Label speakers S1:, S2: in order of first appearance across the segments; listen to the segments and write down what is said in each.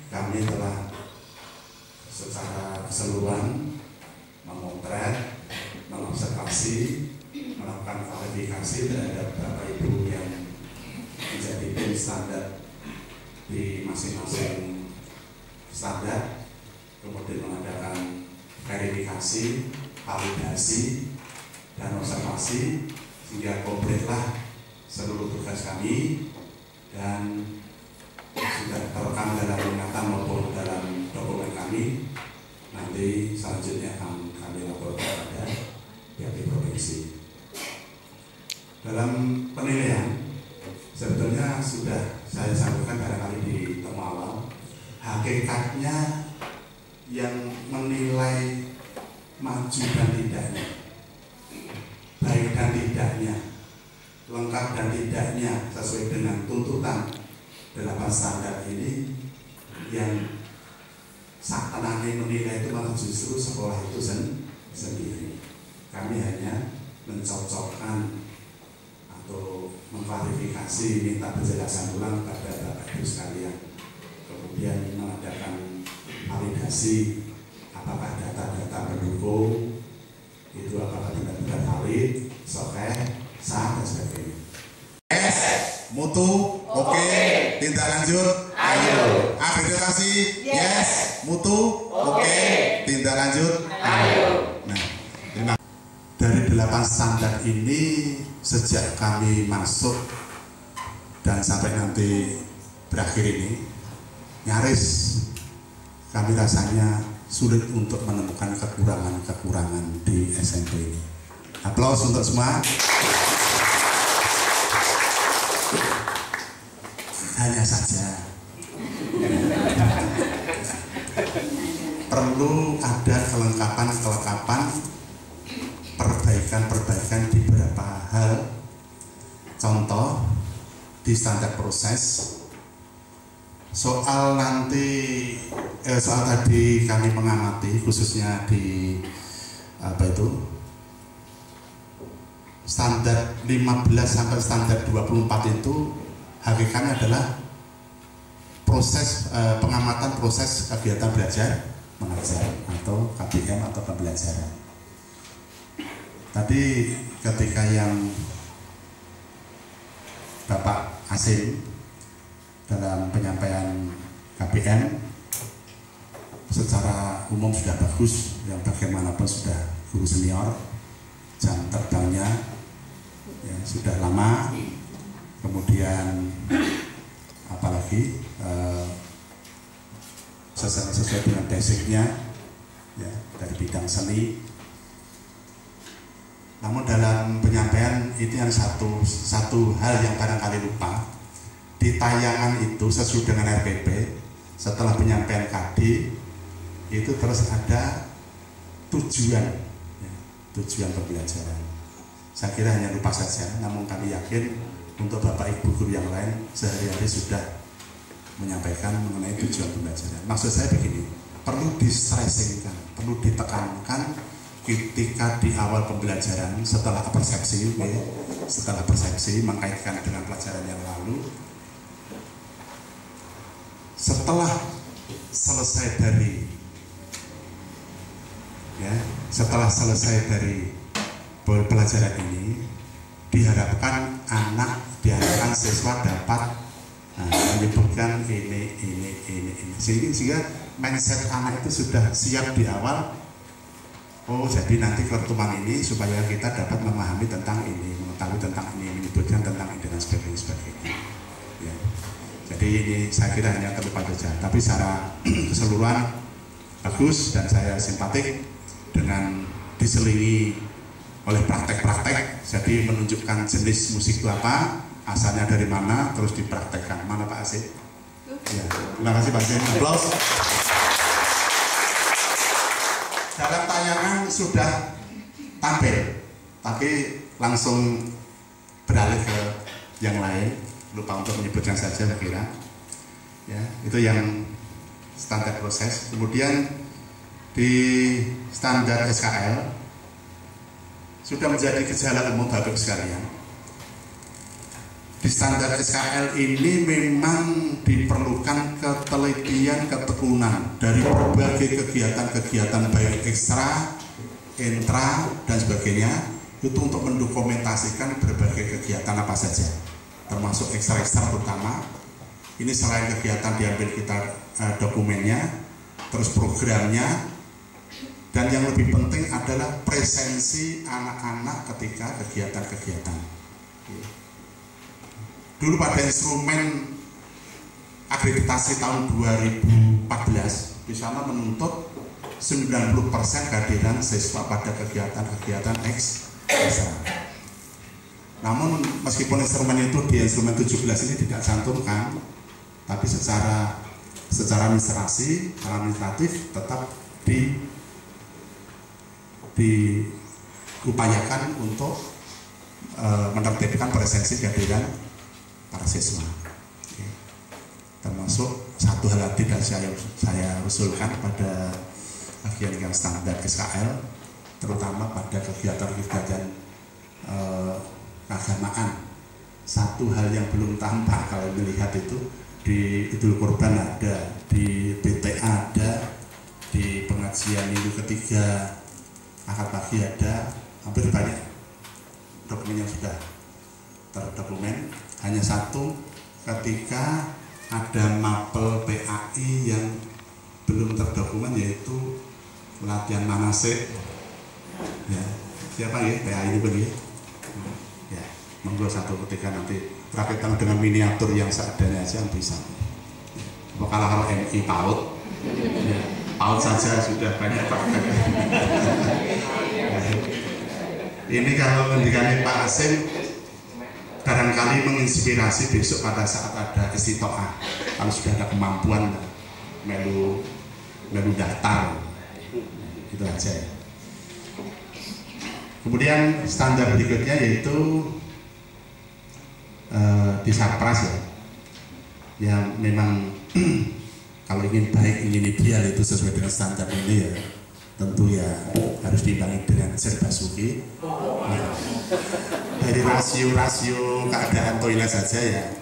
S1: kami telah secara keseluruhan memotret, mengobservasi, melakukan klarifikasi terhadap Bapak Ibu yang menjadi tim standar di masing-masing standar, kemudian mengadakan verifikasi, validasi, dan observasi sehingga komplitlah seluruh tugas kami dan sudah terekam dalam ingatan maupun dalam dokumen kami. Nanti selanjutnya akan kami laporkan pada pihak provinsi. Dalam penilaian sebetulnya sudah saya sampaikan barangkali di temu awal, hakikatnya yang menilai maju dan tidaknya, baik dan tidaknya, lengkap dan tidaknya sesuai dengan tuntutan 8 standar ini, yang saat-saat menilai itu malah justru sekolah itu sendiri. Kami hanya mencocokkan atau mengklarifikasi, minta penjelasan ulang pada Bapak Ibu sekalian, kemudian mengadakan validasi apakah data-data pendukung itu apakah benar-benar valid, sahih, sah dan sebagainya. Mutu, oke. Tindak lanjut, ayo. Akreditasi, yes. Mutu, oke. Tindak lanjut, ayo. Nah, terima kasih. Dari 8 standar ini sejak kami masuk dan sampai nanti berakhir ini, nyaris kami rasanya sulit untuk menemukan kekurangan-kekurangan di SMP ini. Aplaus untuk semua. Hanya saja perlu ada kelengkapan, perbaikan di beberapa hal. Contoh di standar proses, soal tadi kami mengamati khususnya di standar 15 sampai standar 24 itu hakikatnya adalah proses pengamatan proses kegiatan belajar mengajar atau KBM atau pembelajaran. Tadi ketika yang Bapak Asim dalam penyampaian KBM secara umum sudah bagus, yang bagaimanapun sudah guru senior, jam terbangnya ya, sudah lama. Kemudian apalagi sesuai dengan basicnya ya, dari bidang seni. Namun dalam penyampaian itu yang satu hal yang barangkali lupa, di tayangan itu sesuai dengan RPP setelah penyampaian KD itu terus ada tujuan ya, tujuan pembelajaran. Saya kira hanya lupa saja, namun kami yakin untuk Bapak Ibu guru yang lain sehari-hari sudah menyampaikan mengenai tujuan pembelajaran. Maksud saya begini, perlu distressingkan, perlu ditekankan ketika di awal pembelajaran setelah persepsi, mengkaitkan dengan pelajaran yang lalu, setelah selesai dari pelajaran ini, diharapkan siswa dapat menyebutkan ini. Sehingga mindset anak itu sudah siap di awal. Oh, jadi nanti pertemuan ini supaya kita dapat memahami tentang ini, mengetahui tentang ini, menyebutkan tentang ini dan sebagainya. Ya. Jadi ini saya kira hanya terlupa saja, tapi secara keseluruhan bagus dan saya simpatik dengan diselingi oleh praktek-praktek. Jadi menunjukkan jenis musik itu apa, asalnya dari mana, terus dipraktekkan. Mana Pak Asyik? Ya, terima kasih Pak Asyik. Aplaus. Dalam tayangan sudah tampil, tapi langsung beralih ke yang lain. Lupa untuk menyebutkan saja, saya kira. Ya, itu yang standar proses. Kemudian di standar SKL sudah menjadi gejala umum Bapak sekalian. Di standar SKL ini memang diperlukan ketelitian, turunan dari berbagai kegiatan-kegiatan baik ekstra, intra, dan sebagainya, itu untuk mendokumentasikan berbagai kegiatan apa saja, termasuk ekstra-ekstra terutama. Ini selain kegiatan diambil kita dokumennya, terus programnya, dan yang lebih penting adalah presensi anak-anak ketika kegiatan-kegiatan. Dulu pada instrumen akreditasi tahun 2014 di sana menuntut 90% kehadiran siswa pada kegiatan-kegiatan ekstra. Namun meskipun instrumen itu di instrumen 17 ini tidak cantumkan, tapi secara administratif tetap diupayakan untuk menertibkan presensi kehadiran para siswa. Termasuk satu hal lagi yang saya usulkan pada bagian standar SKL, terutama pada kegiatan-kegiatan keagamaan. Satu hal yang belum tampak kalau melihat itu di Idul Kurban ada, di BTA ada, di pengajian minggu ketiga Ahad pagi ada, hampir banyak dokumen yang sudah terdokumen. Hanya satu, ketika ada mapel PAI yang belum terdokumen, yaitu pelatihan manasik. Ya, siapa ya PAI itu begini? Ya, monggo satu ketika nanti rakitan dengan miniatur yang seadanya aja bisa. Kalau MI PAUD, ya, PAUD saja sudah banyak pakai. Ini kalau ngendikane Pak Asim barangkali menginspirasi besok pada saat ada istitoah, kalau sudah ada kemampuan melu daftar, itu aja ya. Kemudian standar berikutnya yaitu di Sarpras ya, yang memang kalau ingin baik, ingin ideal itu sesuai dengan standar ini ya, tentu ya harus diimbangi dengan serbasuki. Dari rasio keadaan toilet saja ya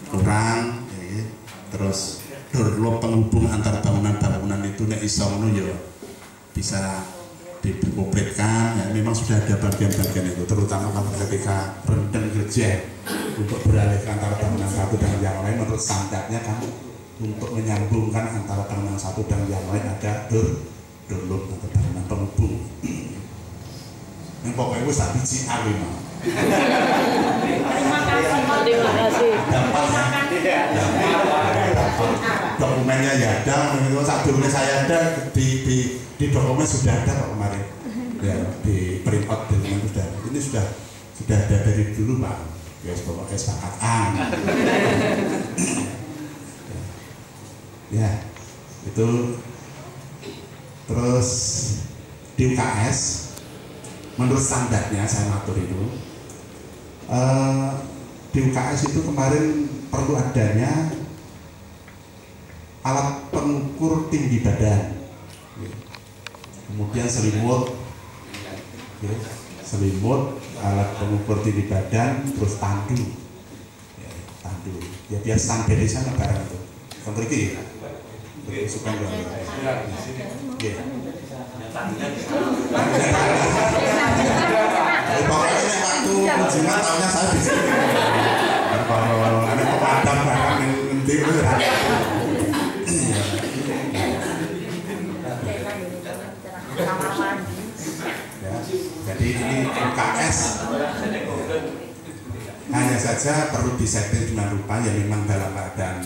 S1: kurang, ya. Terus doorlock penghubung antar bangunan-bangunan itu nek iso ngono ya bisa dikompletkan. Ya, memang sudah ada bagian-bagian itu, terutama ketika rendeng gereja untuk beralih antara bangunan satu dan yang lain, menurut standarnya kan untuk menyambungkan antara bangunan satu dan yang lain ada doorlock atau bangunan penghubung. Yang pokoknya itu sapi CR memang.
S2: Terima kasih.
S1: Dokumennya ya ada, menurut satu saya ada di dokumen sudah ada Pak kemarin. Ya, di print out dokumen sudah. Ini sudah ada dari dulu Pak. Ya, pokoknya sepakat. Ya, itu terus di UKS menurut standarnya saya ngatur itu. Di UKS itu kemarin perlu adanya alat pengukur tinggi badan, kemudian selimut, alat pengukur tinggi badan, terus tandu, ya biar standar di sana barang itu. Kontriki, supaya pokoknya waktu kunjungan tahunya saya di sini. Kalau ada pemadam barang yang nanti itu ya. Jadi ini UKS hanya saja perlu disetting dengan rupa yang memang dalam keadaan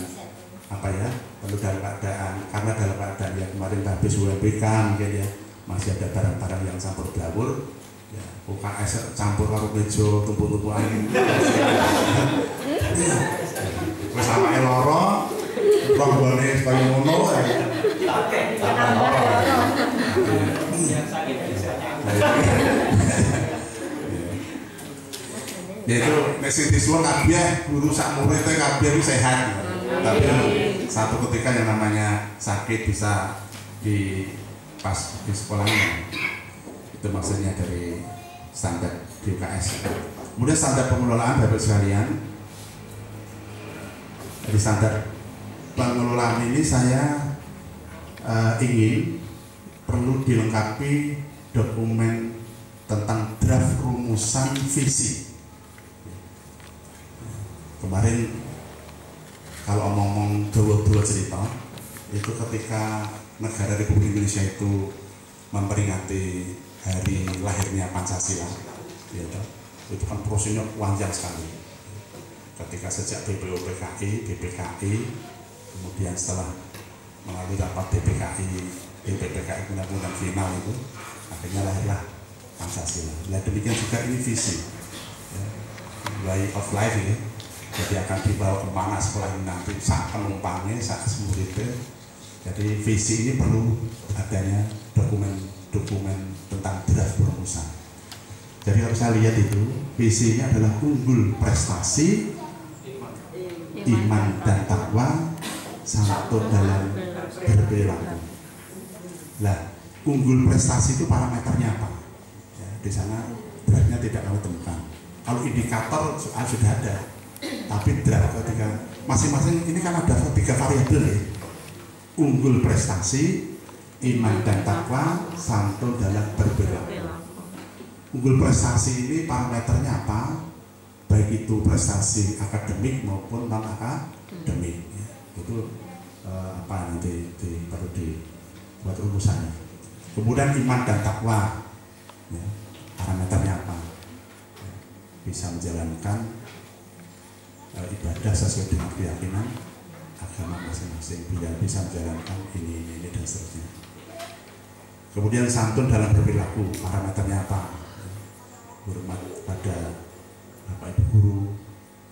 S1: apa ya, perlu dalam keadaan, karena dalam keadaan yang kemarin habis UMPK mungkin ya, masih ada barang-barang yang campur blawur ya, UKS campur karo meja tumpuk-tumpukan wis awake lara ronggone kaya ngono ya. Ya itu nek sing disuwun kabeh guru sak murid kabeh itu sehat. Tapi satu ketika yang namanya sakit bisa di pas di sekolahnya, itu maksudnya dari standar di UKS. Kemudian standar pengelolaan Bapak sekalian, dari standar pengelolaan ini saya ingin perlu dilengkapi dokumen tentang draft rumusan visi. Kemarin kalau omong-omong dua cerita itu ketika negara Republik Indonesia itu memperingati hari lahirnya Pancasila, ya, itu kan prosesnya panjang sekali. Ketika sejak BPOPKI, BPKI, kemudian setelah melalui rapat BPPKI undang-undang final itu, akhirnya lahirlah Pancasila. Nah, demikian juga ini visi, ya, way of life ya. Jadi akan dibawa kemana sekolah ini nanti, saat penumpangnya, saat muridnya. Jadi visi ini perlu adanya dokumen tentang draft rumusan. Jadi kalau saya lihat itu visi ini adalah unggul prestasi, iman dan takwa, santun dalam berperilaku. Nah, unggul prestasi itu parameternya apa? Ya, di sana draftnya tidak kami temukan. Kalau indikator sudah ada, tapi draft ketika masing-masing ini kan ada 3 variabel ya. Unggul prestasi, iman dan takwa, santun dalam berperilaku. Unggul prestasi ini parameternya apa? Baik itu prestasi akademik maupun non akademik. Ya. Itu apa nanti perlu dibuat rumusannya. Kemudian iman dan takwa, ya, parameternya apa? Ya, bisa menjalankan ibadah sesuai dengan keyakinan agama masing-masing, bisa menjalankan ini dan seterusnya. Kemudian santun dalam berperilaku, parameternya apa? Hormat pada bapak ibu guru,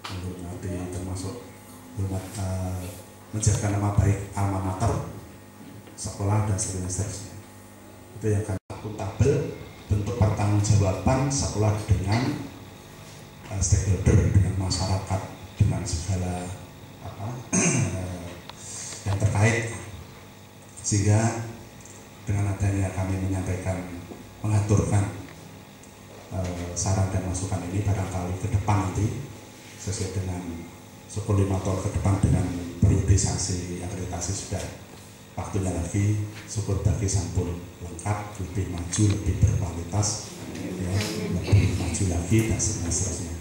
S1: menghormati termasuk hormat menjaga nama baik alma mater, sekolah dan seterusnya. Itu yang akan akuntabel, bentuk pertanggungjawaban sekolah dengan stakeholder, dengan masyarakat, dengan segala yang terkait, sehingga dengan adanya kami menyampaikan, mengaturkan saran dan masukan ini barangkali ke depan nanti sesuai dengan 10 tahun ke depan dengan periodisasi akreditasi sudah waktunya lagi, syukur bagi sampul lengkap, lebih maju, lebih berkualitas, ya, lebih maju lagi dan seterusnya.